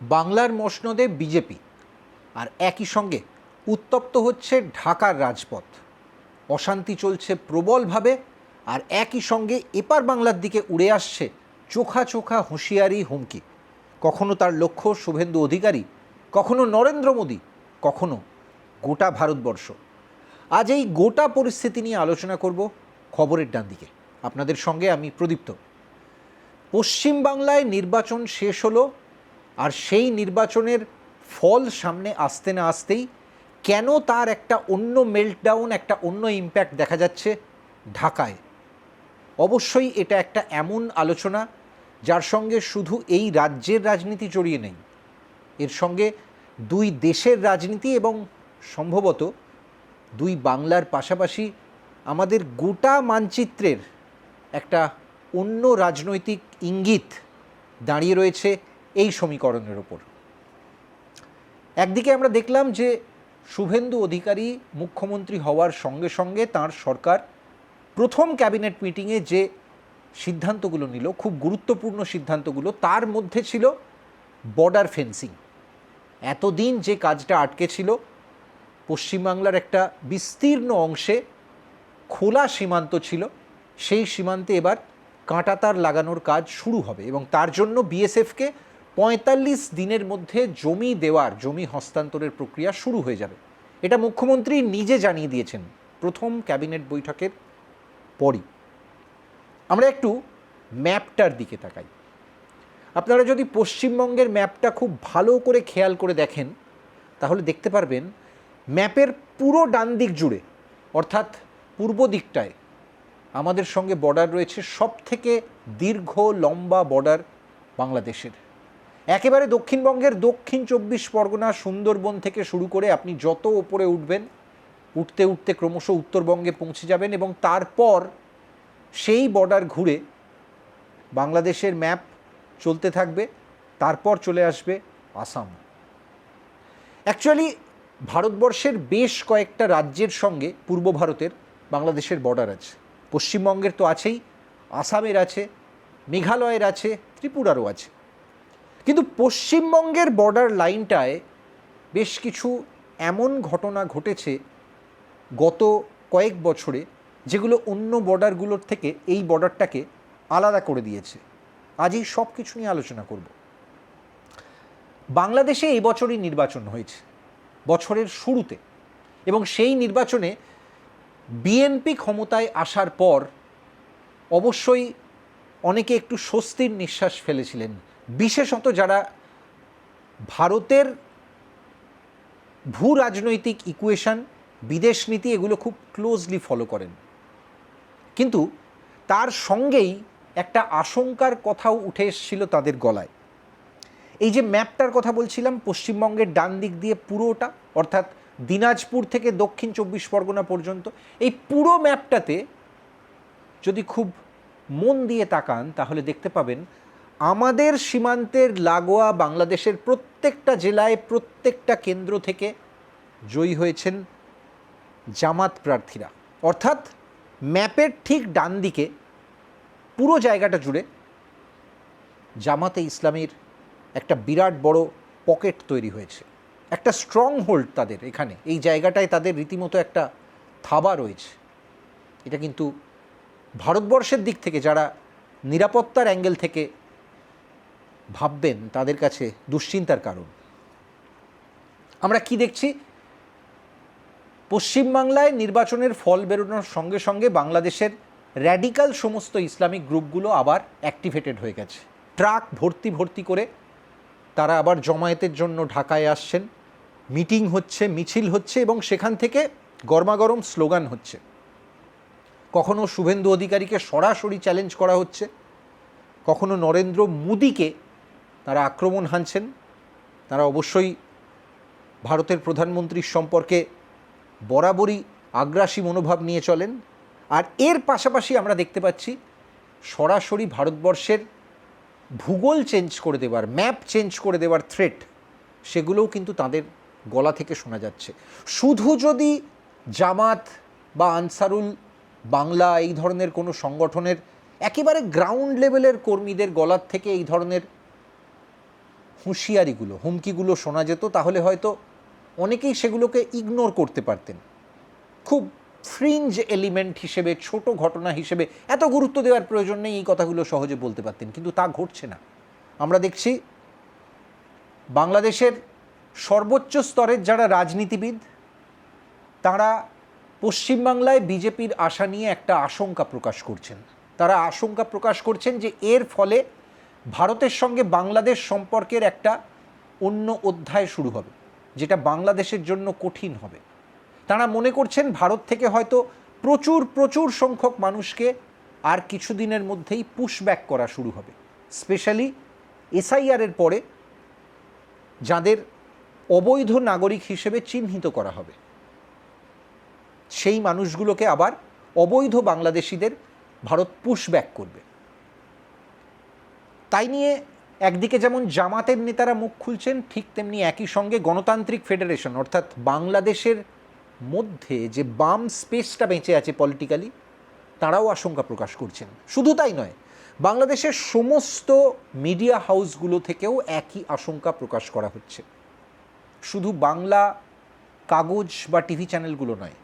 বাংলার মসনদে বিজেপি, আর একই সঙ্গে উত্তপ্ত হচ্ছে ঢাকার রাজপথ। অশান্তি চলছে প্রবলভাবে, আর একই সঙ্গে এপার বাংলার দিকে উড়ে আসছে চোখা চোখা হুঁশিয়ারি, হুমকি। কখনো তার লক্ষ্য শুভেন্দু অধিকারী, কখনো নরেন্দ্র মোদী, কখনো গোটা ভারতবর্ষ। আজ এই গোটা পরিস্থিতি নিয়ে আলোচনা করব খবরের ডান দিকে। আপনাদের সঙ্গে আমি প্রদীপ্ত। পশ্চিমবাংলায় নির্বাচন শেষ হলো, আর সেই নির্বাচনের ফল সামনে আসতে না আসতেই কেন তার একটা অন্য মেল্টডাউন, একটা অন্য ইম্প্যাক্ট দেখা যাচ্ছে ঢাকায়। অবশ্যই এটা একটা এমন আলোচনা যার সঙ্গে শুধু এই রাজ্যের রাজনীতি জড়িয়ে নেই, এর সঙ্গে দুই দেশের রাজনীতি এবং সম্ভবত দুই বাংলার পাশাপাশি আমাদের গোটা মানচিত্রের একটা অন্য রাজনৈতিক ইঙ্গিত দাঁড়িয়ে রয়েছে এই সমীকরণের ওপর। একদিকে আমরা দেখলাম যে শুভেন্দু অধিকারী মুখ্যমন্ত্রী হওয়ার সঙ্গে সঙ্গে তাঁর সরকার প্রথম ক্যাবিনেট মিটিংয়ে যে সিদ্ধান্তগুলো নিল, খুব গুরুত্বপূর্ণ সিদ্ধান্তগুলো, তার মধ্যে ছিল বর্ডার ফেন্সিং। এতদিন যে কাজটা আটকে ছিল, পশ্চিমবাংলার একটা বিস্তীর্ণ অংশে খোলা সীমান্ত ছিল, সেই সীমান্তে এবার কাঁটাতার লাগানোর কাজ শুরু হবে এবং তার জন্য বিএসএফকে ৪৫ দিনের মধ্যে জমি দেওয়ার, জমি হস্তান্তরের প্রক্রিয়া শুরু হয়ে যাবে। এটা মুখ্যমন্ত্রী নিজে জানিয়ে দিয়েছেন প্রথম ক্যাবিনেট বৈঠকের পরই। আমরা একটু ম্যাপটার দিকে তাকাই। আপনারা যদি পশ্চিমবঙ্গের ম্যাপটা খুব ভালো করে খেয়াল করে দেখেন, তাহলে দেখতে পারবেন ম্যাপের পুরো ডান দিক জুড়ে, অর্থাৎ পূর্ব দিকটায় আমাদের সঙ্গে বর্ডার রয়েছে সব থেকে দীর্ঘ লম্বা বর্ডার বাংলাদেশের। একেবারে দক্ষিণবঙ্গের দক্ষিণ ২৪ পরগনা, সুন্দরবন থেকে শুরু করে আপনি যত ওপরে উঠবেন, উঠতে উঠতে ক্রমশ উত্তরবঙ্গে পৌঁছে যাবেন এবং তারপর সেই বর্ডার ঘুরে বাংলাদেশের ম্যাপ চলতে থাকবে, তারপর চলে আসবে আসাম। অ্যাকচুয়ালি ভারতবর্ষের বেশ কয়েকটা রাজ্যের সঙ্গে পূর্ব ভারতের বাংলাদেশের বর্ডার আছে। পশ্চিমবঙ্গের তো আছেই, আসামের আছে, মেঘালয়ের আছে, ত্রিপুরারও আছে। কিন্তু পশ্চিমবঙ্গের বর্ডার লাইনটায় বেশ কিছু এমন ঘটনা ঘটেছে গত কয়েক বছরে, যেগুলো অন্য বর্ডারগুলোর থেকে এই বর্ডারটাকে আলাদা করে দিয়েছে। আজ এই সব কিছু নিয়ে আলোচনা করব। বাংলাদেশে এই বছরই নির্বাচন হয়েছে, বছরের শুরুতে, এবং সেই নির্বাচনে বিএনপি ক্ষমতায় আসার পর অবশ্যই অনেকে একটু স্বস্তির নিঃশ্বাস ফেলেছিলেন, বিশেষত যারা ভারতের ভূ রাজনৈতিক ইকুয়েশন, বিদেশ নীতি এগুলো খুব ক্লোজলি ফলো করেন। কিন্তু তার সঙ্গেই একটা আশঙ্কার কথাও উঠে এসেছিল তাদের গলায়। এই যে ম্যাপটার কথা বলছিলাম, পশ্চিমবঙ্গের ডান দিক দিয়ে পুরোটা, অর্থাৎ দিনাজপুর থেকে দক্ষিণ ২৪ পরগনা পর্যন্ত, এই পুরো ম্যাপটাতে যদি খুব মন দিয়ে তাকান তাহলে দেখতে পাবেন আমাদের সীমান্তের লাগোয়া বাংলাদেশের প্রত্যেকটা জেলায়, প্রত্যেকটা কেন্দ্র থেকে জয়ী হয়েছেন জামাত প্রার্থীরা। অর্থাৎ ম্যাপের ঠিক ডান দিকে পুরো জায়গাটা জুড়ে জামাতে ইসলামের একটা বিরাট বড় পকেট তৈরি হয়েছে, একটা স্ট্রং হোল্ড তাদের এখানে, এই জায়গাটায় তাদের রীতিমতো একটা থাবা রয়েছে। এটা কিন্তু ভারতবর্ষের দিক থেকে যারা নিরাপত্তার অ্যাঙ্গেল থেকে ভাববেন তাদের কাছে দুশ্চিন্তার কারণ। আমরা কি দেখছি, পশ্চিমবাংলায় নির্বাচনের ফল বেরোনোর সঙ্গে সঙ্গে বাংলাদেশের র্যাডিক্যাল সমস্ত ইসলামিক গ্রুপগুলো আবার অ্যাক্টিভেটেড হয়ে গেছে। ট্রাক ভর্তি ভর্তি করে তারা আবার জমায়েতের জন্য ঢাকায় আসছেন, মিটিং হচ্ছে, মিছিল হচ্ছে এবং সেখান থেকে গরমাগরম স্লোগান হচ্ছে। কখনো শুভেন্দু অধিকারীকে সরাসরি চ্যালেঞ্জ করা হচ্ছে, কখনো নরেন্দ্র মোদীকে তারা আক্রমণ হানছেন। তারা অবশ্যই ভারতের প্রধানমন্ত্রীর সম্পর্কে বরাবরই আগ্রাসী মনোভাব নিয়ে চলেন। আর এর পাশাপাশি আমরা দেখতে পাচ্ছি সরাসরি ভারতবর্ষের ভূগোল চেঞ্জ করে দেওয়ার, ম্যাপ চেঞ্জ করে দেওয়ার থ্রেট, সেগুলোও কিন্তু তাদের গলা থেকে শোনা যাচ্ছে। শুধু যদি জামাত বা আনসারুল বাংলা এই ধরনের কোনো সংগঠনের একেবারে গ্রাউন্ড লেভেলের কর্মীদের গলার থেকে এই ধরনের হুঁশিয়ারিগুলো, হুমকিগুলো শোনা যেত, তাহলে হয়তো অনেকেই সেগুলোকে ইগনোর করতে পারতেন। খুব ফ্রিঞ্জ এলিমেন্ট হিসেবে, ছোট ঘটনা হিসেবে, এত গুরুত্ব দেওয়ার প্রয়োজন নেই, এই কথাগুলো সহজে বলতে পারতেন। কিন্তু তা ঘটছে না। আমরা দেখছি বাংলাদেশের সর্বোচ্চ স্তরের যারা রাজনীতিবিদ, তারা পশ্চিমবাংলায় বিজেপির আশা নিয়ে একটা আশঙ্কা প্রকাশ করছেন। তারা আশঙ্কা প্রকাশ করছেন যে এর ফলে ভারতের সঙ্গে বাংলাদেশ সম্পর্কের একটা অন্য অধ্যায় শুরু হবে, যেটা বাংলাদেশের জন্য কঠিন হবে। তারা মনে করছেন ভারত থেকে হয়তো প্রচুর প্রচুর সংখ্যক মানুষকে আর কিছুদিনের মধ্যেই পুশব্যাক করা শুরু হবে, স্পেশালি এসআইআরের পরে যাদের অবৈধ নাগরিক হিসেবে চিহ্নিত করা হবে, সেই মানুষগুলোকে আবার অবৈধ বাংলাদেশিদের ভারত পুশব্যাক করবে। তাই নিয়ে একদিকে যেমন জামাতের নেতারা মুখ খুলছেন, ঠিক তেমনি একই সঙ্গে গণতান্ত্রিক ফেডারেশন অর্থাৎ বাংলাদেশের মধ্যে যে বাম স্পেসটা বেঁচে আছে পলিটিক্যালি, তারাও আশঙ্কা প্রকাশ করছেন। শুধু তাই নয়, বাংলাদেশের সমস্ত মিডিয়া হাউসগুলো থেকেও একই আশঙ্কা প্রকাশ করা হচ্ছে। শুধু বাংলা কাগজ বা টিভি চ্যানেলগুলো নয়,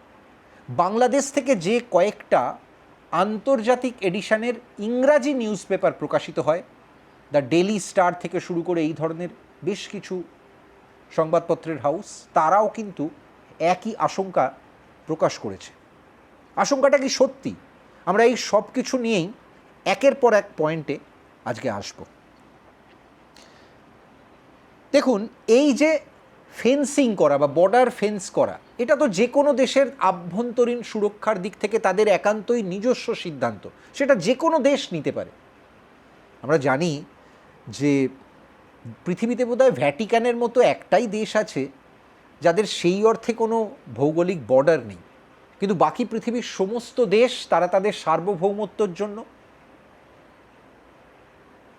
বাংলাদেশ থেকে যে কয়েকটা আন্তর্জাতিক এডিশনের ইংরাজি নিউজ পেপার প্রকাশিত হয়, দ্য ডেইলি স্টার থেকে শুরু করে এই ধরনের বেশ কিছু সংবাদপত্রের হাউস, তারাও কিন্তু একই আশঙ্কা প্রকাশ করেছে। আশঙ্কাটা কি সত্যি? আমরা এই সব কিছু নিয়েই একের পর এক পয়েন্টে আজকে আসব। দেখুন, এই যে ফেন্সিং করা বা বর্ডার ফেন্স করা, এটা তো যে কোনো দেশের আভ্যন্তরীণ সুরক্ষার দিক থেকে তাদের একান্তই নিজস্ব সিদ্ধান্ত, সেটা যে কোনো দেশ নিতে পারে। আমরা জানি যে পৃথিবীতে বোধহয় ভ্যাটিকানের মতো একটাই দেশ আছে যাদের সেই অর্থে কোনো ভৌগোলিক বর্ডার নেই, কিন্তু বাকি পৃথিবীর সমস্ত দেশ তারা তাদের সার্বভৌমত্বর জন্য,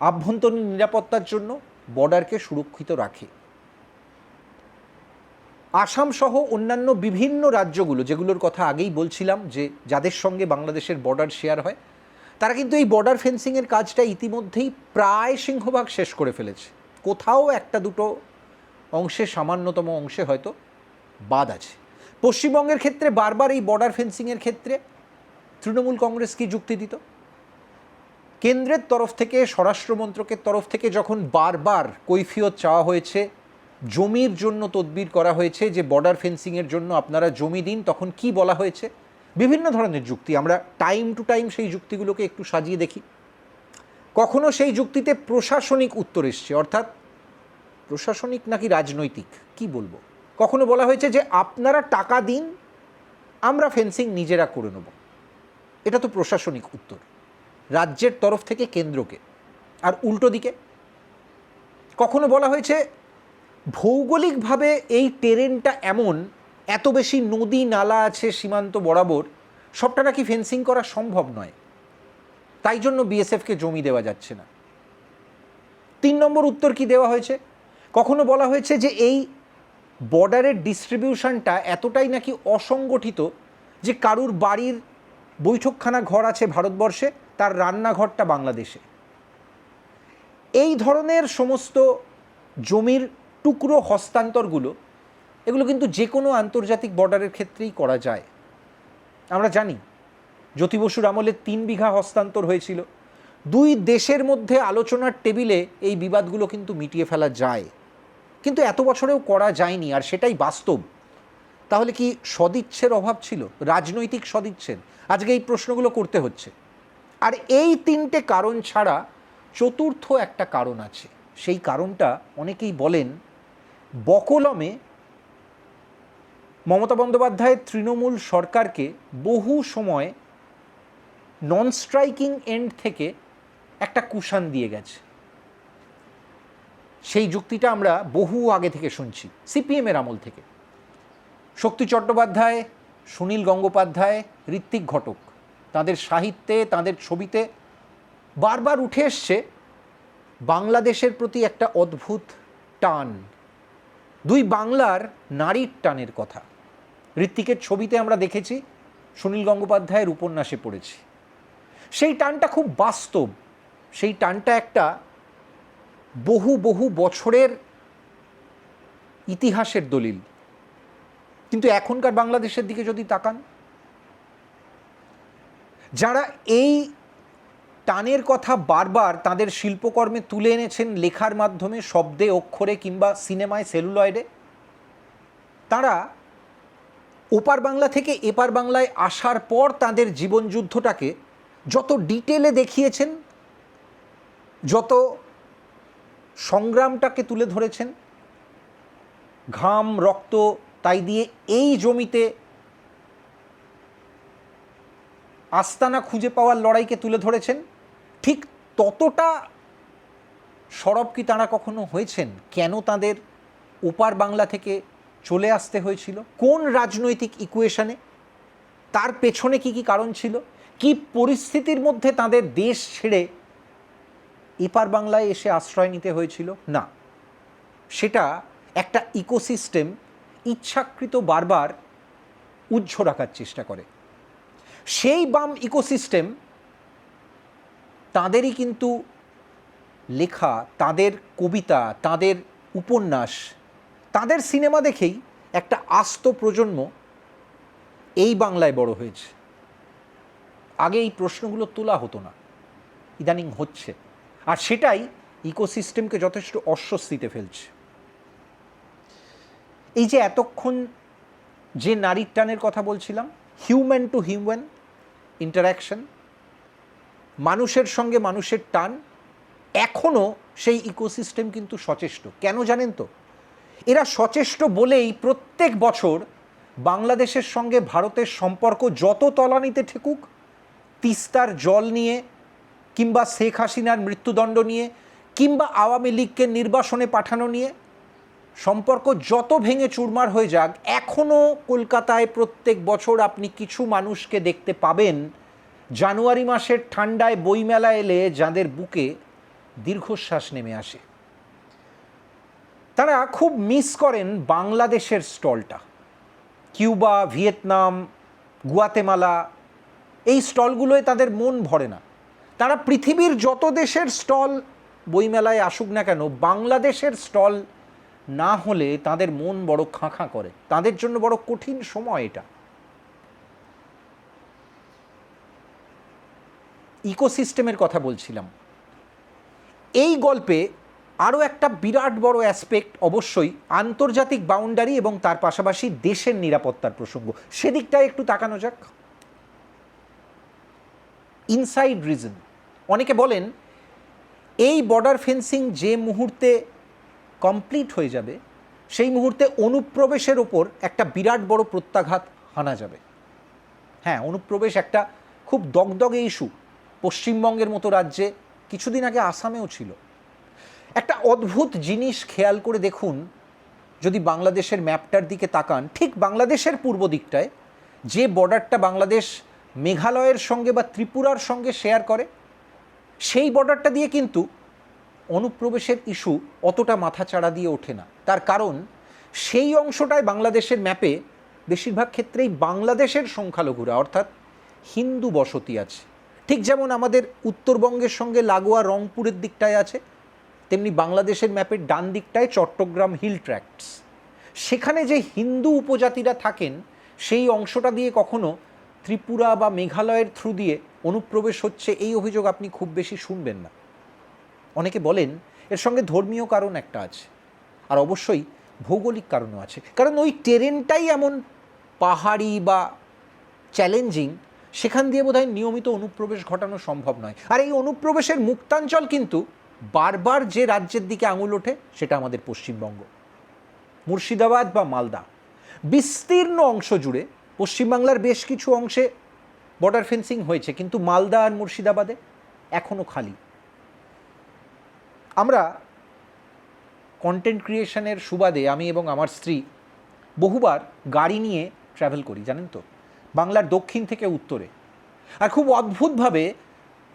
আভ্যন্তরীণ নিরাপত্তার জন্য বর্ডারকে সুরক্ষিত রাখে। আসাম সহ অন্যান্য বিভিন্ন রাজ্যগুলো, যেগুলোর কথা আগেই বলছিলাম, যে যাদের সঙ্গে বাংলাদেশের বর্ডার শেয়ার হয়, তারা কিন্তু এই বর্ডার ফেন্সিংয়ের কাজটা ইতিমধ্যেই প্রায় সিংহভাগ শেষ করে ফেলেছে। কোথাও একটা দুটো অংশে, সামান্যতম অংশে হয়তো বাদ আছে। পশ্চিমবঙ্গের ক্ষেত্রে বারবার এই বর্ডার ফেন্সিংয়ের ক্ষেত্রে তৃণমূল কংগ্রেস কি যুক্তি দিত? কেন্দ্রের তরফ থেকে, স্বরাষ্ট্র মন্ত্রকের তরফ থেকে যখন বারবার কৈফিয়ত চাওয়া হয়েছে, জমির জন্য তদবির করা হয়েছে যে বর্ডার ফেন্সিংয়ের জন্য আপনারা জমি দিন, তখন কি বলা হয়েছে? বিভিন্ন ধরনের যুক্তি। আমরা টাইম টু টাইম সেই যুক্তিগুলোকে একটু সাজিয়ে দেখি। কখনো সেই যুক্তিতে প্রশাসনিক উত্তর এসছে, অর্থাৎ প্রশাসনিক নাকি রাজনৈতিক কি বলবো, কখনো বলা হয়েছে যে আপনারা টাকা দিন, আমরা ফেন্সিং নিজেরা করে নেব। এটা তো প্রশাসনিক উত্তর রাজ্যের তরফ থেকে কেন্দ্রকে। আর উল্টো দিকে কখনো বলা হয়েছে ভৌগোলিকভাবে এই টেরেনটা এমন, এত বেশি নদী নালা আছে সীমান্ত বরাবর, সবটা নাকি ফেন্সিং করা সম্ভব নয়, তাই জন্য বিএসএফকে জমি দেওয়া যাচ্ছে না। 3 নম্বর উত্তর কি দেওয়া হয়েছে? কখনো বলা হয়েছে যে এই বর্ডারের ডিস্ট্রিবিউশনটা এতটাই নাকি অসংগঠিত যে কারুর বাড়ির বৈঠকখানা ঘর আছে ভারতবর্ষে, তার রান্নাঘরটা বাংলাদেশে। এই ধরনের সমস্ত জমির টুকরো হস্তান্তরগুলো, এগুলো কিন্তু যে কোনো আন্তর্জাতিক বর্ডারের ক্ষেত্রেই করা যায়। আমরা জানি জ্যোতি বসুর আমলে 3 বিঘা হস্তান্তর হয়েছিল। 2 দেশের মধ্যে আলোচনার টেবিলে এই বিবাদগুলো কিন্তু মিটিয়ে ফেলা যায়, কিন্তু এত বছরেও করা যায়নি, আর সেটাই বাস্তব। তাহলে কি সদিচ্ছের অভাব ছিল, রাজনৈতিক সদিচ্ছের? আজকে এই প্রশ্নগুলো করতে হচ্ছে। আর এই 3টে কারণ ছাড়া চতুর্থ একটা কারণ আছে। সেই কারণটা অনেকেই বলেন বকলমে মমতা বন্দ্যোপাধ্যায়ের তৃণমূল সরকারকে বহু সময় নন স্ট্রাইকিং এন্ড থেকে একটা কুশান দিয়ে গেছে। সেই যুক্তিটা আমরা বহু আগে থেকে শুনছি, সিপিএমের আমল থেকে। শক্তি চট্টোপাধ্যায়, সুনীল গঙ্গোপাধ্যায়, ঋত্বিক ঘটক, তাদের সাহিত্যে, তাদের ছবিতে বারবার উঠে এসছে বাংলাদেশের প্রতি একটা অদ্ভুত টান, 2 বাংলার নারীর টানের কথা। ঋত্বিকের ছবিতে আমরা দেখেছি, সুনীল গঙ্গোপাধ্যায়ের উপন্যাসে পড়েছি। সেই টানটা খুব বাস্তব, সেই টানটা একটা বহু বহু বছরের ইতিহাসের দলিল। কিন্তু এখনকার বাংলাদেশের দিকে যদি তাকান, যারা এই টানের কথা বারবার তাদের শিল্পকর্মে তুলে এনেছেন লেখার মাধ্যমে, শব্দে, অক্ষরে কিংবা সিনেমায়, সেলুলয়েডে, তারা ওপার বাংলা থেকে এপার বাংলায় আসার পর তাদের জীবনযুদ্ধটাকে যত ডিটেলে দেখিয়েছেন, যত সংগ্রামটাকে তুলে ধরেছেন, ঘাম রক্ত তাই দিয়ে এই জমিতে আস্তানা খুঁজে পাওয়ার লড়াইকে তুলে ধরেছেন, ঠিক ততটা সরব কি তারা কখনো হয়েছেন? কেন তাদের ওপার বাংলা থেকে চলে আসতে হয়েছিল? কোন রাজনৈতিক ইকুয়েশনে? তার পেছনে কি কি কারণ ছিল? কি পরিস্থিতির মধ্যে তাদের দেশ ছেড়ে এপার বাংলায় এসে আশ্রয় নিতে হয়েছিল? না, সেটা একটা ইকোসিস্টেম ইচ্ছাকৃত বারবার উজ্জ্ব রাখার চেষ্টা করে। সেই বাম ইকোসিস্টেম তাদেরই কিন্তু লেখা, তাদের কবিতা, তাদের উপন্যাস, তাদের সিনেমা দেখেই একটা আস্ত প্রজন্ম এই বাংলায় বড় হয়েছে। আগে এই প্রশ্নগুলো তোলা হতো না, ইদানিং হচ্ছে, আর সেটাই ইকোসিস্টেমকে যথেষ্ট অস্বস্তিতে ফেলছে। এই যে এতক্ষণ যে নারীর টানের কথা বলছিলাম, হিউম্যান টু হিউম্যান ইন্টারাকশন, মানুষের সঙ্গে মানুষের টান, এখনও সেই ইকোসিস্টেম কিন্তু সচেষ্ট। কেন জানেন তো? এরা সচেষ্ট বলেই প্রত্যেক বছর বাংলাদেশের সঙ্গে ভারতের সম্পর্ক যত তলানিতে ঠেকুক, তিস্তার জল নিয়ে কিংবা শেখ হাসিনার মৃত্যুদণ্ড নিয়ে কিংবা আওয়ামী লীগকে নির্বাসনে পাঠানো নিয়ে সম্পর্ক যত ভেঙে চুরমার হয়ে যাক, এখনও কলকাতায় প্রত্যেক বছর আপনি কিছু মানুষকে দেখতে পাবেন জানুয়ারি মাসের ঠান্ডায় বইমেলা এলে যাদের বুকে দীর্ঘশ্বাস নেমে আসে। তারা খুব মিস করেন বাংলাদেশের স্টলটা। কিউবা, ভিয়েতনাম, গুয়াতেমালা, এই স্টলগুলোয় তাদের মন ভরে না। তারা পৃথিবীর যত দেশের স্টল বইমেলায় আসুক না কেন, বাংলাদেশের স্টল না হলে তাদের মন বড় খাঁ খাঁ করে। তাদের জন্য বড় কঠিন সময় এটা। ইকোসিস্টেমের কথা বলছিলাম। এই গল্পে আরও একটা বিরাট বড় অ্যাসপেক্ট অবশ্যই আন্তর্জাতিক বাউন্ডারি এবং তার পাশাপাশি দেশের নিরাপত্তার প্রসঙ্গ। সেদিকটায় একটু তাকানো যাক। ইনসাইড রিজন, অনেকে বলেন এই বর্ডার ফেন্সিং যে মুহূর্তে কমপ্লিট হয়ে যাবে, সেই মুহূর্তে অনুপ্রবেশের ওপর একটা বিরাট বড় প্রত্যাঘাত হানা যাবে। হ্যাঁ, অনুপ্রবেশ একটা খুব দগদগে ইস্যু। পশ্চিমবঙ্গের মতো রাজ্যে, কিছুদিন আগে আসামেও ছিল। একটা অদ্ভুত জিনিস খেয়াল করে দেখুন, যদি বাংলাদেশের ম্যাপটার দিকে তাকান, ঠিক বাংলাদেশের পূর্ব দিকটায় যে বর্ডারটা বাংলাদেশ মেঘালয়ের সঙ্গে বা ত্রিপুরার সঙ্গে শেয়ার করে, সেই বর্ডারটা দিয়ে কিন্তু অনুপ্রবেশের ইস্যু অতটা মাথাচাড়া দিয়ে ওঠে না। তার কারণ সেই অংশটায় বাংলাদেশের ম্যাপে বেশিরভাগ ক্ষেত্রেই বাংলাদেশের সংখ্যালঘুরা অর্থাৎ হিন্দু বসতি আছে। ঠিক যেমন আমাদের উত্তরবঙ্গের সঙ্গে লাগোয়া রংপুরের দিকটায় আছে, তেমনি বাংলাদেশের ম্যাপের ডান দিকটায় চট্টগ্রাম হিল ট্র্যাক্টস। সেখানে যে হিন্দু উপজাতিরা থাকেন, সেই অংশটা দিয়ে কখনো ত্রিপুরা বা মেঘালয়ের থ্রু দিয়ে অনুপ্রবেশ হচ্ছে, এই অভিযোগ আপনি খুব বেশি শুনবেন না। অনেকে বলেন এর সঙ্গে ধর্মীয় কারণ একটা আছে, আর অবশ্যই ভৌগোলিক কারণও আছে। কারণ ওই টেরেনটাই এমন পাহাড়ি বা চ্যালেঞ্জিং, সেখান দিয়ে বোধহয় নিয়মিত অনুপ্রবেশ ঘটানো সম্ভব নয়। আর এই অনুপ্রবেশের মুক্তাঞ্চল কিন্তু বারবার যে রাজ্যের দিকে আঙুল ওঠে, সেটা আমাদের পশ্চিমবঙ্গ, মুর্শিদাবাদ বা মালদা। বিস্তীর্ণ অংশ জুড়ে পশ্চিমবাংলার বেশ কিছু অংশে বর্ডার ফেন্সিং হয়েছে, কিন্তু মালদা আর মুর্শিদাবাদে এখনও খালি। আমরা কন্টেন্ট ক্রিয়েশনের সুবাদে আমি এবং আমার স্ত্রী বহুবার গাড়ি নিয়ে ট্রাভেল করি, জানেন তো, বাংলার দক্ষিণ থেকে উত্তরে। আর খুব অদ্ভুতভাবে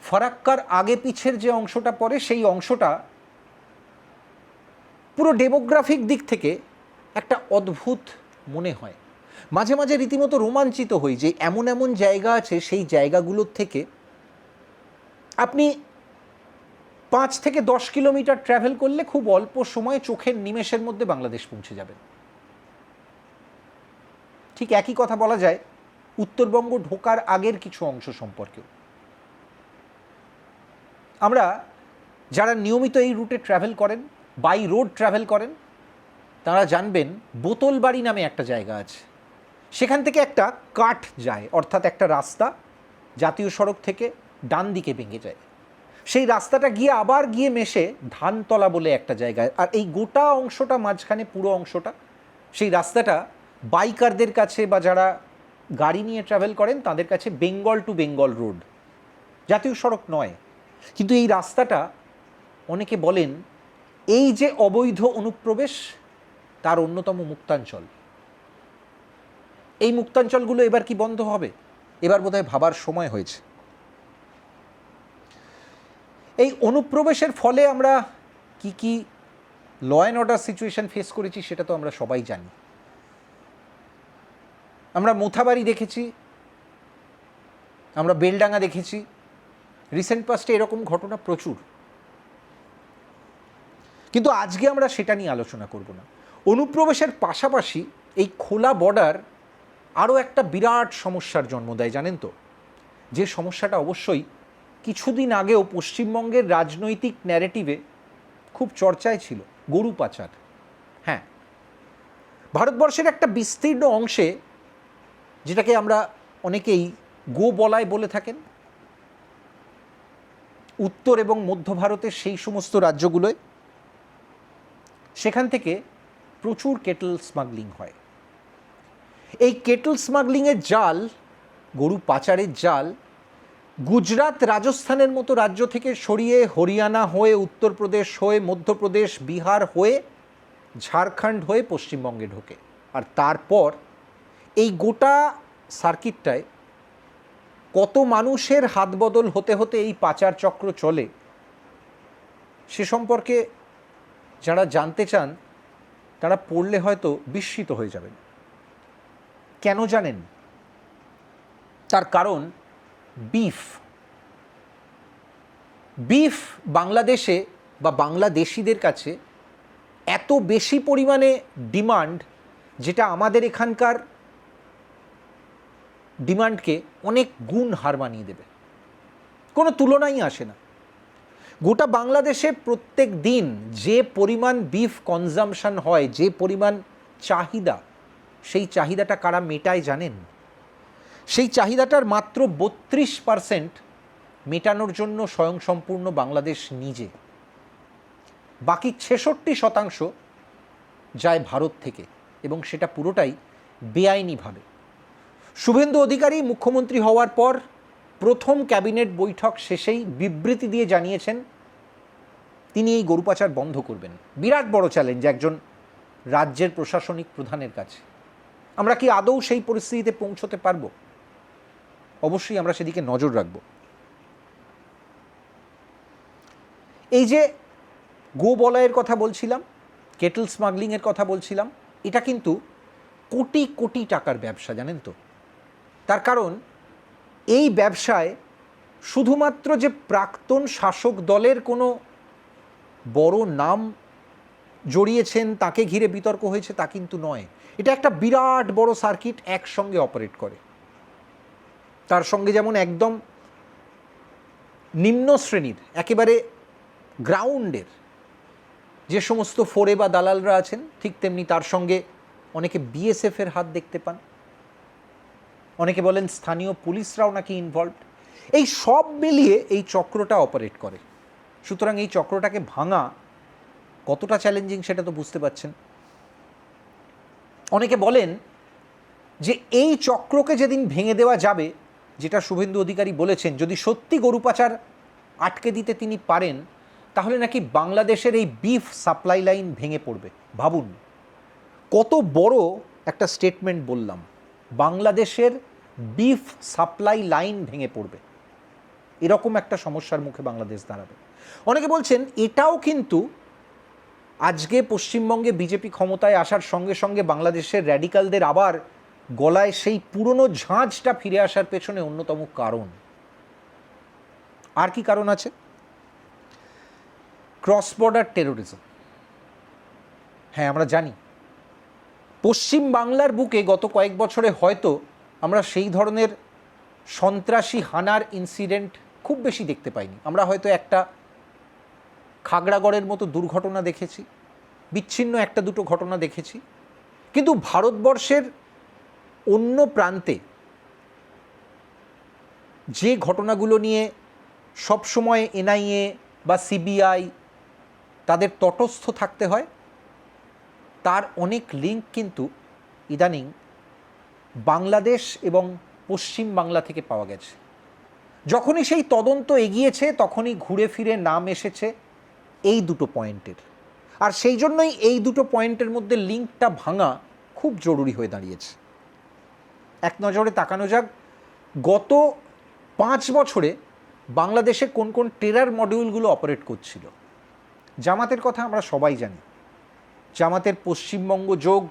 ফারাক্কার আগে পিছের যে অংশটা পড়ে, সেই অংশটা পুরো ডেমোগ্রাফিক দিক থেকে একটা অদ্ভুত মনে হয়। মাঝে মাঝে রীতিমতো রোমাঞ্চিত হই যে এমন এমন জায়গা আছে, সেই জায়গাগুলোর থেকে আপনি 5 থেকে 10 কিলোমিটার ট্র্যাভেল করলে খুব অল্প সময়ে চোখের নিমেষের মধ্যে বাংলাদেশ পৌঁছে যাবেন। ঠিক একই কথা বলা যায় উত্তরবঙ্গ ঢোকার আগের কিছু অংশ সম্পর্কেও। আমরা যারা নিয়মিত এই রুটে ট্র্যাভেল করেন, বাই রোড ট্র্যাভেল করেন, তারা জানবেন বোতলবাড়ি নামে একটা জায়গা আছে। সেখান থেকে একটা কাঠ যায়, অর্থাৎ একটা রাস্তা জাতীয় সড়ক থেকে ডান দিকে ভেঙে যায়। সেই রাস্তাটা আবার গিয়ে মেশে ধানতলা বলে একটা জায়গায়। আর এই গোটা অংশটা, মাঝখানে পুরো অংশটা, সেই রাস্তাটা বাইকারদের কাছে বা যারা গাড়ি নিয়ে ট্রাভেল করেন তাদের কাছে বেঙ্গল টু বেঙ্গল রোড, জাতীয় সড়ক নয়। কিন্তু এই রাস্তাটা অনেকে বলেন এই যে অবৈধ অনুপ্রবেশ, তার অন্যতম মুক্তাঞ্চল। এই মুক্তাঞ্চলগুলো এবার কি বন্ধ হবে? এবার বোধহয় ভাবার সময় হয়েছে। এই অনুপ্রবেশের ফলে আমরা কি কি law and order situation face করেছি সেটা তো আমরা সবাই জানি। আমরা মোথাবাড়ি দেখেছি, আমরা বেলডাঙ্গা দেখেছি, রিসেন্ট পাস্টে এরকম ঘটনা প্রচুর। কিন্তু আজকে আমরা সেটা নিয়ে আলোচনা করব না। অনুপ্রবেশের পাশাপাশি এই খোলা বর্ডার আরও একটা বিরাট সমস্যার জন্ম দেয়, জানেন তো? যে সমস্যাটা অবশ্যই কিছুদিন আগেও পশ্চিমবঙ্গের রাজনৈতিক ন্যারেটিভে খুব চর্চায় ছিল, গরু পাচার। হ্যাঁ, ভারতবর্ষের একটা বিস্তীর্ণ অংশে, যেটাকে আমরা অনেকেই গোবলায় বলে থাকেন, উত্তর এবং মধ্য ভারতের সেই সমস্ত রাজ্যগুলোয়, সেখান থেকে প্রচুর কেটল স্মাগলিং হয়। এই কেটল স্মাগলিংয়ের জাল, গরু পাচারের জাল, গুজরাট, রাজস্থানের মতো রাজ্য থেকে সরিয়ে হরিয়ানা হয়ে, উত্তরপ্রদেশ হয়ে, মধ্যপ্রদেশ, বিহার হয়ে, ঝাড়খণ্ড হয়ে পশ্চিমবঙ্গে ঢোকে। আর তারপর এই গোটা সার্কিটটায় কত মানুষের হাত বদল হতে হতে এই পাচার চক্র চলে, সে সম্পর্কে যারা জানতে চান তারা পড়লে হয়তো বিস্মিত হয়ে যাবেন। কেন জানেন? তার কারণ বিফ বাংলাদেশে বা বাংলাদেশিদের কাছে এত বেশি পরিমাণে ডিমান্ড, যেটা আমাদের এখানকার ডিমান্ডকে অনেক গুণ হার মানিয়ে দেবে। কোনো তুলনাই আসে না। গোটা বাংলাদেশে প্রত্যেক দিন যে পরিমাণ বিফ কনজামশন হয়, যে পরিমাণ চাহিদা, সেই চাহিদাটা কারা মেটায় জানেন? সেই চাহিদাটার মাত্র 32% মেটানোর জন্য স্বয়ংসম্পূর্ণ বাংলাদেশ নিজে। বাকি 66% যায় ভারত থেকে, এবং সেটা পুরোটাই বেআইনিভাবে। শুভেন্দু অধিকারী মুখ্যমন্ত্রী হওয়ার পর প্রথম ক্যাবিনেট বৈঠক শেষেই বিবৃতি দিয়ে জানিয়েছেন তিনি এই গরু পাচার বন্ধ করবেন। বিরাট বড় চ্যালেঞ্জ একজন রাজ্যের প্রশাসনিক প্রধানের কাছে। আমরা কি আদৌ সেই পরিস্থিতিতে পৌঁছতে পারব? অবশ্যই আমরা সেদিকে নজর রাখব। এই যে গোবলয়ের কথা বলছিলাম, কেটল স্মাগলিংয়ের কথা বলছিলাম, এটা কিন্তু কোটি কোটি টাকার ব্যবসা, জানেন তো? তার কারণ এই ব্যবসায় শুধুমাত্র যে প্রাক্তন শাসক দলের কোনো বড় নাম জড়িয়েছেন, তাকে ঘিরে বিতর্ক হয়েছে, তা কিন্তু নয়। এটা একটা বিরাট বড় সার্কিট একসঙ্গে অপারেট করে। তার সঙ্গে যেমন একদম নিম্ন শ্রেণীর, একেবারে গ্রাউন্ডের যে সমস্ত ফোরে বা দালালরা আছেন, ঠিক তেমনি তার সঙ্গে অনেকে বিএসএফের হাত দেখতে পান, অনেকে বলেন স্থানীয় পুলিশরাও নাকি ইনভলভড। এই সব মিলিয়ে এই চক্রটা অপারেট করে। সুতরাং এই চক্রটাকে ভাঙা কতটা চ্যালেঞ্জিং সেটা তো বুঝতে পারছেন। অনেকে বলেন যে এই চক্রকে যেদিন ভেঙে দেওয়া যাবে, যেটা শুভেন্দু অধিকারী বলেছেন, যদি সত্যি গরু পাচার আটকে দিতে তিনি পারেন, তাহলে নাকি বাংলাদেশের এই বিফ সাপ্লাই লাইন ভেঙে পড়বে। ভাবুন কত বড় একটা স্টেটমেন্ট বললাম, বাংলাদেশের বিফ সাপ্লাই লাইন ভেঙে পড়বে। এরকম একটা সমস্যার মুখে বাংলাদেশ দাঁড়াবে। অনেকে বলছেন এটাও কিন্তু আজকে পশ্চিমবঙ্গে বিজেপি ক্ষমতায় আসার সঙ্গে সঙ্গে বাংলাদেশের র্যাডিক্যালদের আবার গলায় সেই পুরনো ঝাঁঝটা ফিরে আসার পেছনে অন্যতম কারণ। আর কি কারণ আছে? Cross border terrorism. হ্যাঁ, আমরা জানি পশ্চিম বাংলার বুকে গত কয়েক বছরে হয়তো আমরা সেই ধরনের সন্ত্রাসী হানার ইনসিডেন্ট খুব বেশি দেখতে পাইনি। আমরা হয়তো একটা খাগড়াগড়ের মতো দুর্ঘটনা দেখেছি, বিচ্ছিন্ন একটা দুটো ঘটনা দেখেছি, কিন্তু ভারতবর্ষের অন্য প্রান্তে যে ঘটনাগুলো নিয়ে সবসময় এনআইএ বা সিবিআই তাদের তটস্থ থাকতে হয়, তার অনেক লিঙ্ক কিন্তু ইদানিং বাংলাদেশ এবং পশ্চিম বাংলা থেকে পাওয়া গেছে। যখনই সেই তদন্ত এগিয়েছে তখনই ঘুরে ফিরে নাম এসেছে এই দুটো পয়েন্টের। আর সেই জন্যই এই দুটো পয়েন্টের মধ্যে লিঙ্কটা ভাঙা খুব জরুরি হয়ে দাঁড়িয়েছে। এক নজরে তাকানো যাক গত 5 বছরে বাংলাদেশে কোন কোন টেরার মডিউলগুলো অপারেট করছিল। জামাতের কথা আমরা সবাই জানি, জামাতের পশ্চিমবঙ্গ যোগ,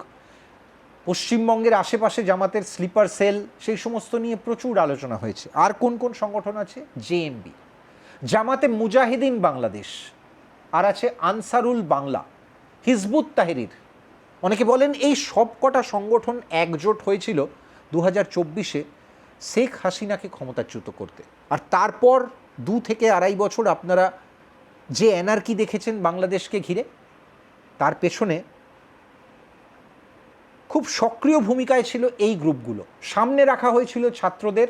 পশ্চিমবঙ্গের আশেপাশে জামাতের স্লিপার সেল, সেই সমস্ত নিয়ে প্রচুর আলোচনা হয়েছে। আর কোন কোন সংগঠন আছে? জেএমবি, জামাতে মুজাহিদিন বাংলাদেশ, আর আছে আনসারুল বাংলা, হিজবুত তাহরির। অনেকে বলেন এই সব কটা সংগঠন একজোট হয়েছিল 2024-এ শেখ হাসিনাকে ক্ষমতাচ্যুত করতে। আর তারপর 2 থেকে 2.5 বছর আপনারা যে অ্যানার্কি দেখেছেন বাংলাদেশকে ঘিরে, তার পেছনে খুব সক্রিয় ভূমিকায় ছিল এই গ্রুপগুলো। সামনে রাখা হয়েছিল ছাত্রদের,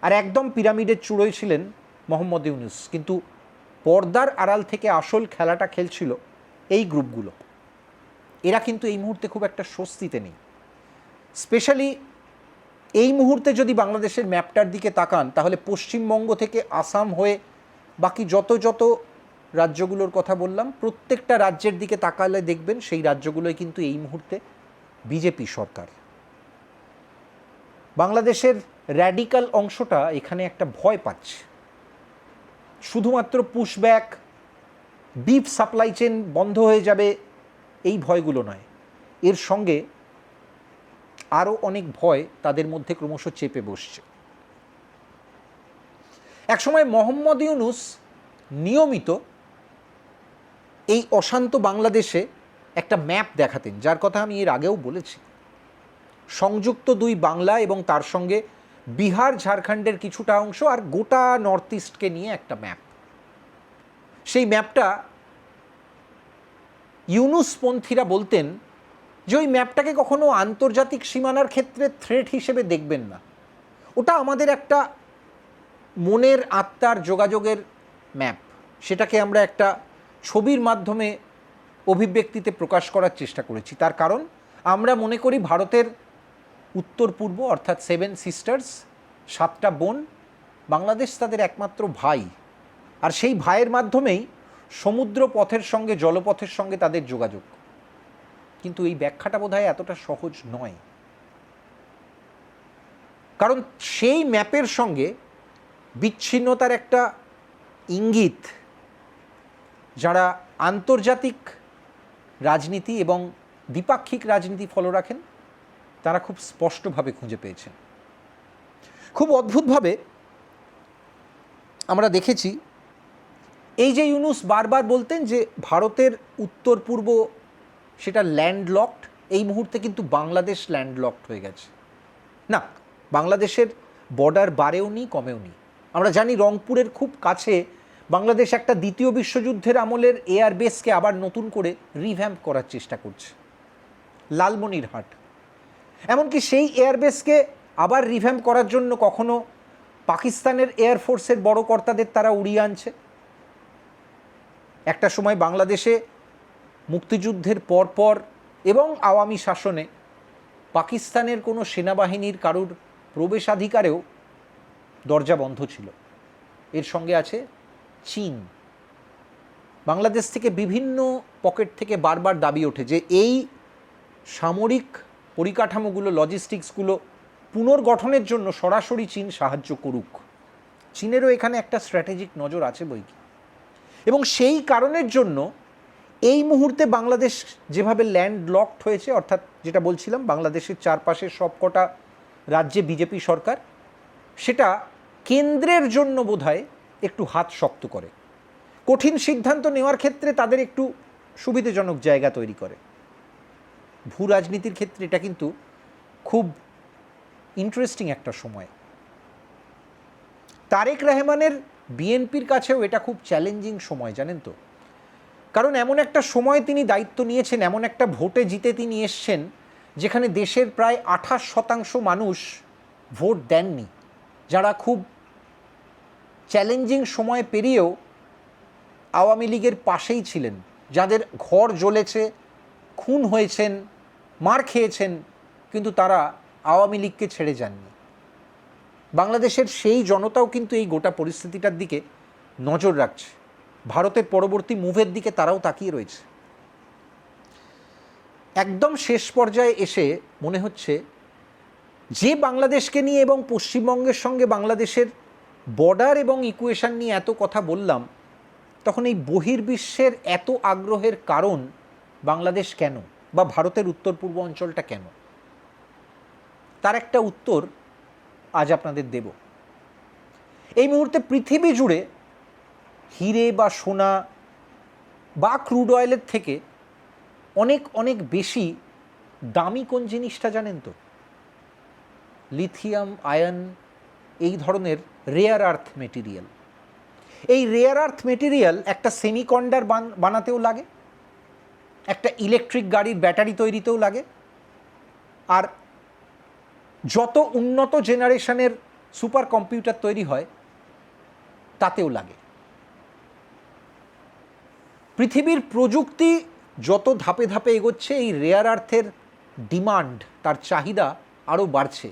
আর একদম পিরামিডের চূড়োয় ছিলেন মোহাম্মদ ইউনূস, কিন্তু পর্দার আড়াল থেকে আসল খেলাটা খেলছিল এই গ্রুপগুলো। এরা কিন্তু এই মুহূর্তে খুব একটা স্বস্তিতে নেই। স্পেশালি এই মুহূর্তে যদি বাংলাদেশের ম্যাপটার দিকে তাকান, তাহলে পশ্চিমবঙ্গ থেকে আসাম হয়ে বাকি যত যত রাজ্যগুলোর কথা বললাম, প্রত্যেকটা রাজ্যের দিকে তাকালে দেখবেন সেই রাজ্যগুলোয় কিন্তু এই মুহূর্তে বিজেপি সরকার। বাংলাদেশের র্যাডিক্যাল অংশটা এখানে একটা ভয় পাচ্ছে। শুধুমাত্র পুশব্যাক, বিফ সাপ্লাই চেন বন্ধ হয়ে যাবে এই ভয়গুলো নয়, এর সঙ্গে আরও অনেক ভয় তাদের মধ্যে ক্রমশ চেপে বসছে। একসময় মোহাম্মদ ইউনূস নিয়মিত এই অশান্ত বাংলাদেশে একটা ম্যাপ দেখাতেন, যার কথা আমি এর আগেও বলেছি। সংযুক্ত 2 বাংলা এবং তার সঙ্গে বিহার ঝাড়খণ্ডের কিছুটা অংশ আর গোটা নর্থ ইস্টকে নিয়ে একটা ম্যাপ। সেই ম্যাপটা ইউনূসপন্থীরা বলতেন যে ওই ম্যাপটাকে কখনো আন্তর্জাতিক সীমানার ক্ষেত্রে থ্রেট হিসেবে দেখবেন না, ওটা আমাদের একটা মনের আত্মার যোগাযোগের ম্যাপ। সেটাকে আমরা একটা ছবির মাধ্যমে অভিব্যক্তিতে প্রকাশ করার চেষ্টা করেছি। তার কারণ আমরা মনে করি ভারতের উত্তর পূর্ব অর্থাৎ 7 সিস্টার্স, 7টা বোন, বাংলাদেশ তাদের একমাত্র ভাই, আর সেই ভাইয়ের মাধ্যমেই সমুদ্র পথের সঙ্গে জলপথের সঙ্গে তাদের যোগাযোগ। কিন্তু এই ব্যাখ্যাটা বোধহয় এতটা সহজ নয়, কারণ সেই ম্যাপের সঙ্গে বিচ্ছিন্নতার একটা ইঙ্গিত যারা আন্তর্জাতিক রাজনীতি এবং দ্বিপাক্ষিক রাজনীতি ফলো রাখেন তারা খুব স্পষ্টভাবে খুঁজে পেয়েছেন। খুব অদ্ভুতভাবে আমরা দেখেছি এই যে ইউনূস বারবার বলতেন যে ভারতের উত্তর পূর্ব সেটা ল্যান্ডলকড, এই মুহূর্তে কিন্তু বাংলাদেশ ল্যান্ডলকড হয়ে গেছে। না, বাংলাদেশের বর্ডার বাড়েও নি কমেও নি। আমরা জানি রংপুরের খুব কাছে বাংলাদেশ একটা দ্বিতীয় বিশ্বযুদ্ধের আমলের এয়ারবেসকে আবার নতুন করে রিভ্যাম্প করার চেষ্টা করছে, লালমনিরহাট। এমনকি সেই এয়ারবেসকে আবার রিভ্যাম্প করার জন্য কখনো পাকিস্তানের এয়ারফোর্সের বড় কর্তাদের তারা উড়িয়ে আনছে। একটা সময় বাংলাদেশে মুক্তিযুদ্ধের পরপর এবং আওয়ামী শাসনে পাকিস্তানের কোনো সেনাবাহিনীর কারুর প্রবেশাধিকারেও দরজা বন্ধ ছিল। এর সঙ্গে আছে চীন। বাংলাদেশ থেকে বিভিন্ন পকেট থেকে বারবার দাবি ওঠে যে এই সামরিক পরিকাঠামোগুলো, লজিস্টিক্সগুলো পুনর্গঠনের জন্য সরাসরি চীন সাহায্য করুক। চীনেরও এখানে একটা স্ট্র্যাটেজিক নজর আছে বইকি, এবং সেই কারণের জন্য এই মুহূর্তে বাংলাদেশ যেভাবে ল্যান্ডলকড হয়েছে, অর্থাৎ যেটা বলছিলাম বাংলাদেশের চারপাশের সবকটা রাজ্যে বিজেপি সরকার, সেটা কেন্দ্রের জন্য বোধহয় একটু হাত শক্ত করে। কঠিন সিদ্ধান্ত নেওয়ার ক্ষেত্রে তাদের একটু সুবিধাজনক জায়গা তৈরি করে। ভূ রাজনীতির ক্ষেত্রে এটা কিন্তু খুব ইন্টারেস্টিং একটা সময়। তারেক রহমানের বিএনপির কাছেও এটা খুব চ্যালেঞ্জিং সময়, জানেন তো। কারণ এমন একটা সময় তিনি দায়িত্ব নিয়েছেন, এমন একটা ভোটে জিতে তিনি এসছেন যেখানে দেশের প্রায় 28% মানুষ ভোট দেননি, যারা খুব চ্যালেঞ্জিং সময় পেরিয়েও আওয়ামী লীগের পাশেই ছিলেন, যাদের ঘর জ্বলেছে, খুন হয়েছেন, মার খেয়েছেন, কিন্তু তারা আওয়ামী লীগকে ছেড়ে যাননি। বাংলাদেশের সেই জনতাও কিন্তু এই গোটা পরিস্থিতিটার দিকে নজর রাখছে, ভারতের পরবর্তী মুভের দিকে তারাও তাকিয়ে রয়েছে। একদম শেষ পর্যায়ে এসে মনে হচ্ছে যে বাংলাদেশকে নিয়ে এবং পশ্চিমবঙ্গের সঙ্গে বাংলাদেশের বর্ডার এবং ইকুয়েশন নিয়ে এত কথা বললাম, তখন এই বহির্বিশ্বের এত আগ্রহের কারণ বাংলাদেশ কেন, বা ভারতের উত্তর পূর্ব অঞ্চলটা কেন, তার একটা উত্তর আজ আপনাদের দেব। এই মুহূর্তে পৃথিবী জুড়ে হিরে বা সোনা বা ক্রুড অয়েলের থেকে অনেক অনেক বেশি দামি কোন জিনিসটা জানেন তো? লিথিয়াম আয়ন, এই ধরনের রেয়ার আর্থ মেটেরিয়াল। এই রেয়ার আর্থ মেটেরিয়াল একটা সেমিকন্ডাক্টর বানাতেও লাগে, একটা ইলেকট্রিক গাড়ির ব্যাটারি তৈরিতেও লাগে, আর যত উন্নত জেনারেশনের সুপার কম্পিউটার তৈরি হয় তাতেও লাগে। পৃথিবীর প্রযুক্তি যত ধাপে ধাপে এগোচ্ছে, এই রেয়ার আর্থের ডিমান্ড, তার চাহিদা আরও বাড়ছে।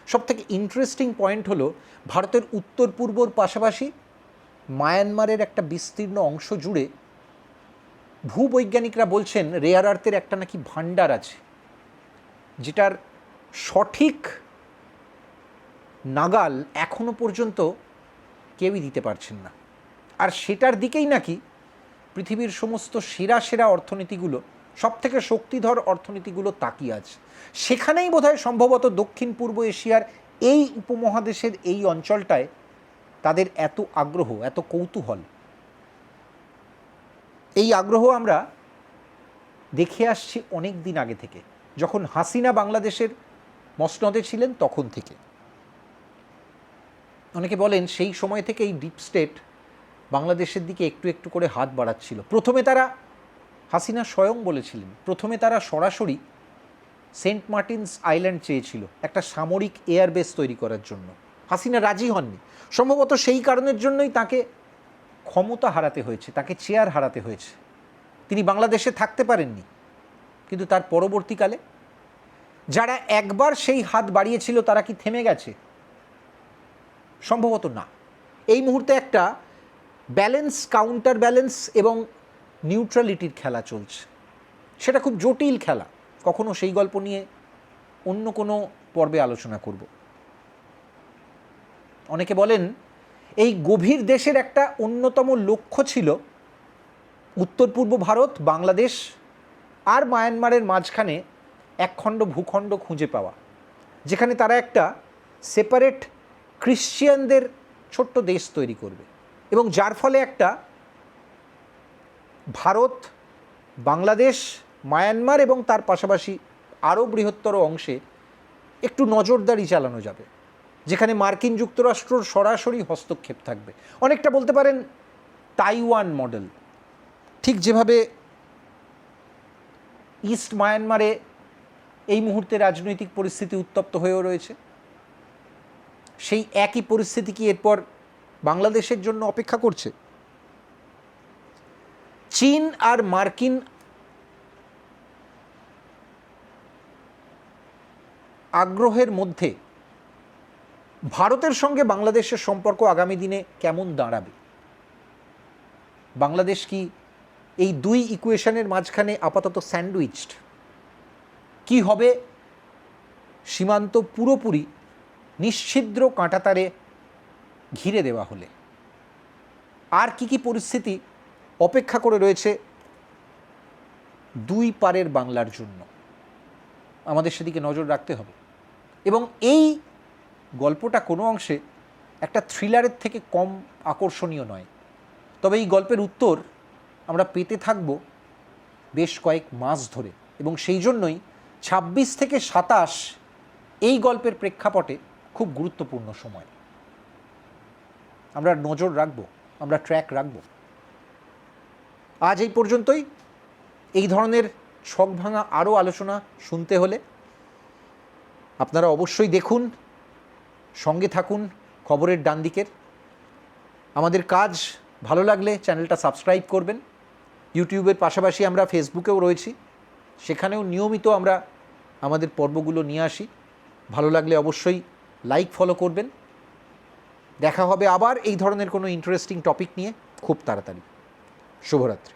সবথেকে ইন্টারেস্টিং পয়েন্ট হলো ভারতের উত্তর পূর্বর পাশাপাশি মায়ানমারের একটা বিস্তীর্ণ অংশ জুড়ে ভূবৈজ্ঞানিকরা বলছেন রেয়ার আর্থের একটা নাকি ভাণ্ডার আছে, যেটার সঠিক নাগাল এখনো পর্যন্ত কেউই দিতে পারছেন না। আর সেটার দিকেই নাকি পৃথিবীর সমস্ত সেরা সেরা অর্থনীতিগুলো, সবথেকে শক্তিধর অর্থনীতিগুলো তাকিয়ে আছে। সেখানেই বোধহয় সম্ভবত দক্ষিণ পূর্ব এশিয়ার এই উপমহাদেশের এই অঞ্চলটায় তাদের এত আগ্রহ, এত কৌতূহল। এই আগ্রহ আমরা দেখে আসছি অনেক দিন আগে থেকে, যখন হাসিনা বাংলাদেশের মসনদে ছিলেন তখন থেকে। অনেকে বলেন সেই সময় থেকে এই ডিপ স্টেট বাংলাদেশের দিকে একটু একটু করে হাত বাড়াচ্ছিল। প্রথমে তারা, হাসিনা স্বয়ং বলেছিলেন, প্রথমে তারা সরাসরি সেন্ট মার্টিনস আইল্যান্ড চেয়েছিল একটা সামরিক এয়ারবেস তৈরি করার জন্য। হাসিনা রাজি হননি। সম্ভবত সেই কারণের জন্যই তাকে ক্ষমতা হারাতে হয়েছে, তাকে চেয়ার হারাতে হয়েছে। তিনি বাংলাদেশে থাকতে পারেননি। কিন্তু তার পরবর্তীকালে যারা একবার সেই হাত বাড়িয়েছিল তারা কি থেমে গেছে? সম্ভবত না। এই মুহূর্তে একটা ব্যালেন্স, কাউন্টার ব্যালেন্স এবং নিউট্রালিটির খেলা চলছে। সেটা খুব জটিল খেলা। কখনো সেই গল্প নিয়ে অন্য কোনো পর্বে আলোচনা করব। অনেকে বলেন এই গভীর দেশের একটা অন্যতম লক্ষ্য ছিল উত্তর পূর্ব ভারত, বাংলাদেশ আর মায়ানমারের মাঝখানে একখণ্ড ভূখণ্ড খুঁজে পাওয়া, যেখানে তারা একটা সেপারেট খ্রিশ্চিয়ানদের ছোট্ট দেশ তৈরি করবে, এবং যার ফলে একটা ভারত, বাংলাদেশ, মায়ানমার এবং তার পাশাপাশি আরও বৃহত্তর অংশে একটু নজরদারি চালানো যাবে, যেখানে মার্কিন যুক্তরাষ্ট্রর সরাসরি হস্তক্ষেপ থাকবে। অনেকটা বলতে পারেন তাইওয়ান মডেল। ঠিক যেভাবে ইস্ট মায়ানমারে এই মুহূর্তে রাজনৈতিক পরিস্থিতি উত্তপ্ত হয়েও রয়েছে, সেই একই পরিস্থিতি কি এরপর বাংলাদেশের জন্য অপেক্ষা করছে? চীন আর মার্কিন আগ্রহের মধ্যে ভারতের সঙ্গে বাংলাদেশের সম্পর্ক আগামী দিনে কেমন দাঁড়াবে? বাংলাদেশ কি এই দুই ইকুয়েশনের মাঝখানে আপাতত স্যান্ডউইচড? কি হবে সীমান্ত পুরোপুরি নিশ্ছিদ্র কাঁটাতারে ঘিরে দেওয়া হলে? আর কি কি পরিস্থিতি অপেক্ষা করে রয়েছে দুই পারের বাংলার জন্য? আমাদের সেদিকে নজর রাখতে হবে। এবং এই গল্পটা কোনো অংশে একটা থ্রিলারের থেকে কম আকর্ষণীয় নয়। তবে এই গল্পের উত্তর আমরা পেতে থাকব বেশ কয়েক মাস ধরে, এবং সেই জন্যই 26 থেকে 27 এই গল্পের প্রেক্ষাপটে খুব গুরুত্বপূর্ণ সময়। আমরা নজর রাখব, আমরা ট্র্যাক রাখব। আজ এই পর্যন্তই। এই ধরনের ছক ভাঙা আরও আলোচনা শুনতে হলে আপনারা অবশ্যই দেখুন, সঙ্গে থাকুন খবরের ডান দিকের। আমাদের কাজ ভালো লাগলে চ্যানেলটা সাবস্ক্রাইব করবেন। ইউটিউবের পাশাপাশি আমরা ফেসবুকেও রয়েছি, সেখানেও নিয়মিত আমরা আমাদের পর্বগুলো নিয়ে আসি। ভালো লাগলে অবশ্যই লাইক ফলো করবেন। দেখা হবে আবার এই ধরনের কোনো ইন্টারেস্টিং টপিক নিয়ে খুব তাড়াতাড়ি। শুভরাত্রি।